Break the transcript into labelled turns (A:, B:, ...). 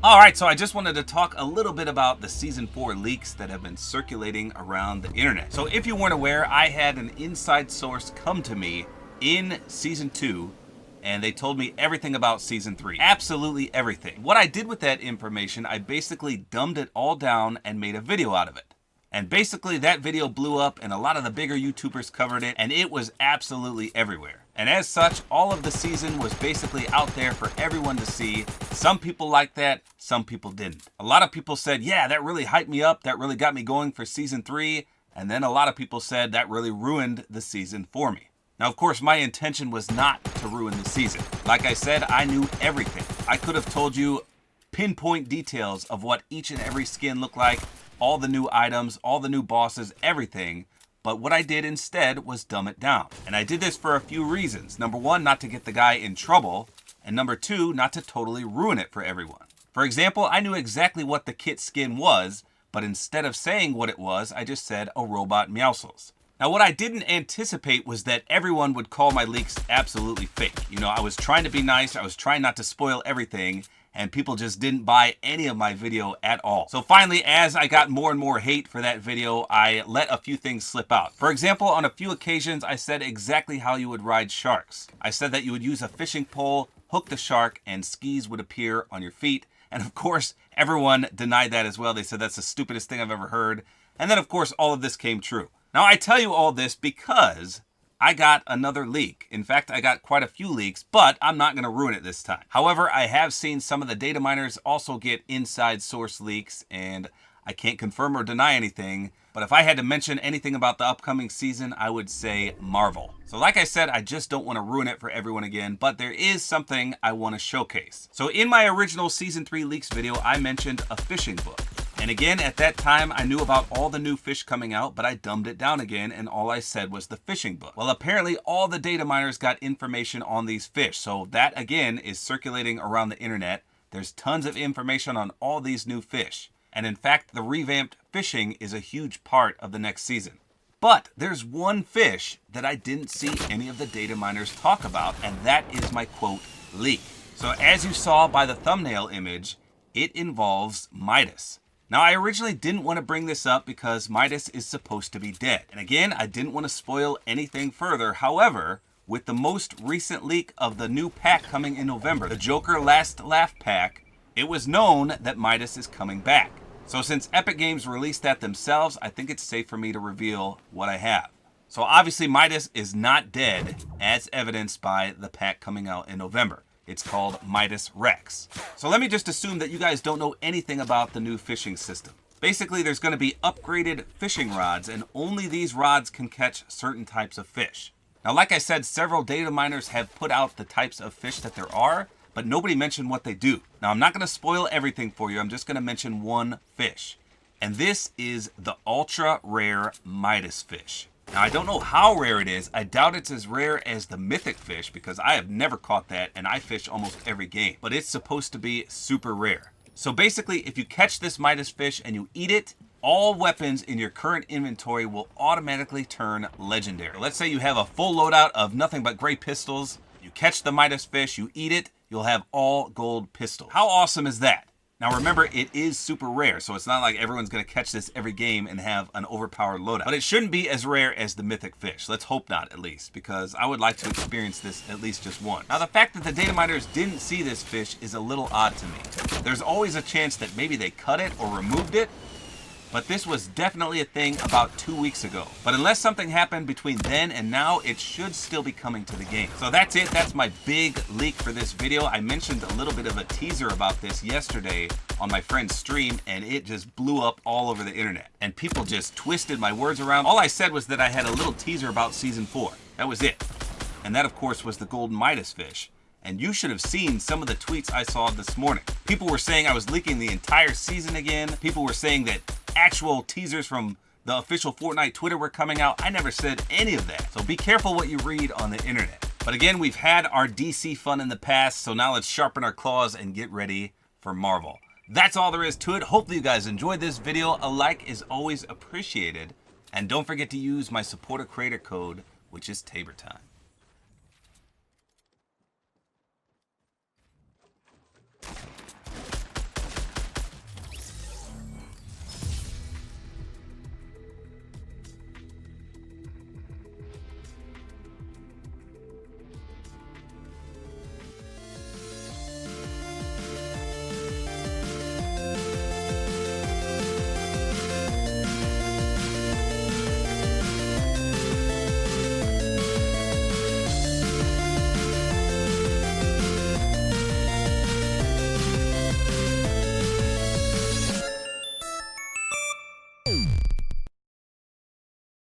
A: Alright, so I just wanted to talk a little bit about the Season 4 leaks that have been circulating around the internet. So if you weren't aware, I had an inside source come to me in Season 2, and they told me everything about Season 3. Absolutely everything. What I did with that information, I basically dumbed it all down and made a video out of it. And basically that video blew up and a lot of the bigger YouTubers covered it, and it was absolutely everywhere. And as such, all of the season was basically out there for everyone to see. Some people liked that, some people didn't. A lot of people said, yeah, that really hyped me up, that really got me going for Season 3. And then a lot of people said that really ruined the season for me. Now, of course, my intention was not to ruin the season. Like I said, I knew everything. I could have told you pinpoint details of what each and every skin looked like, all the new items, all the new bosses, everything. But what I did instead was dumb it down. And I did this for a few reasons. Number one, not to get the guy in trouble. And number two, not to totally ruin it for everyone. For example, I knew exactly what the kit skin was, but instead of saying what it was, I just said a robot Meowscles. Now, what I didn't anticipate was that everyone would call my leaks absolutely fake. You know, I was trying to be nice, I was trying not to spoil everything, and people just didn't buy any of my video at all. So finally, as I got more and more hate for that video, I let a few things slip out. For example, on a few occasions, I said exactly how you would ride sharks. I said that you would use a fishing pole, hook the shark, and skis would appear on your feet. And of course, everyone denied that as well. They said that's the stupidest thing I've ever heard. And then of course, all of this came true. Now, I tell you all this because I got another leak. In fact, I got quite a few leaks, but I'm not going to ruin it this time. However, I have seen some of the data miners also get inside source leaks, and I can't confirm or deny anything, but if I had to mention anything about the upcoming season, I would say Marvel. So like I said, I just don't want to ruin it for everyone again, but there is something I want to showcase. So in my original Season 3 leaks video, I mentioned a fishing book. And again, at that time, I knew about all the new fish coming out, but I dumbed it down again, and all I said was the fishing book. Well, apparently all the data miners got information on these fish, so that again is circulating around the internet. There's tons of information on all these new fish. And in fact, the revamped fishing is a huge part of the next season. But there's one fish that I didn't see any of the data miners talk about, and that is my quote, leak. So as you saw by the thumbnail image, it involves Midas. Now, I originally didn't want to bring this up because Midas is supposed to be dead. And again, I didn't want to spoil anything further. However, with the most recent leak of the new pack coming in November, the Joker Last Laugh pack, it was known that Midas is coming back. So since Epic Games released that themselves, I think it's safe for me to reveal what I have. So obviously Midas is not dead, as evidenced by the pack coming out in November. It's called Midas Rex. So let me just assume that you guys don't know anything about the new fishing system. Basically, there's going to be upgraded fishing rods, and only these rods can catch certain types of fish. Now, like I said, several data miners have put out the types of fish that there are, but nobody mentioned what they do. Now, I'm not going to spoil everything for you. I'm just going to mention one fish. And this is the ultra rare Midas fish. Now, I don't know how rare it is. I doubt it's as rare as the mythic fish because I have never caught that and I fish almost every game. But it's supposed to be super rare. So basically, if you catch this Midas fish and you eat it, all weapons in your current inventory will automatically turn legendary. Let's say you have a full loadout of nothing but gray pistols. You catch the Midas fish, you eat it, you'll have all gold pistols. How awesome is that? Now remember, it is super rare, so it's not like everyone's going to catch this every game and have an overpowered loadout. But it shouldn't be as rare as the mythic fish. Let's hope not, at least, because I would like to experience this at least just once. Now the fact that the data miners didn't see this fish is a little odd to me. There's always a chance that maybe they cut it or removed it, but this was definitely a thing about 2 weeks ago. But unless something happened between then and now, it should still be coming to the game. So that's it. That's my big leak for this video. I mentioned a little bit of a teaser about this yesterday on my friend's stream, and it just blew up all over the internet. And people just twisted my words around. All I said was that I had a little teaser about Season 4. That was it. And that, of course, was the golden Midas fish. And you should have seen some of the tweets I saw this morning. People were saying I was leaking the entire season again. People were saying that actual teasers from the official Fortnite Twitter were coming out. I never said any of that. So be careful what you read on the internet. But again, we've had our DC fun in the past, so now let's sharpen our claws and get ready for Marvel. That's all there is to it. Hopefully you guys enjoyed this video. A like is always appreciated. And don't forget to use my Support-A-Creator Code, which is Tabor time.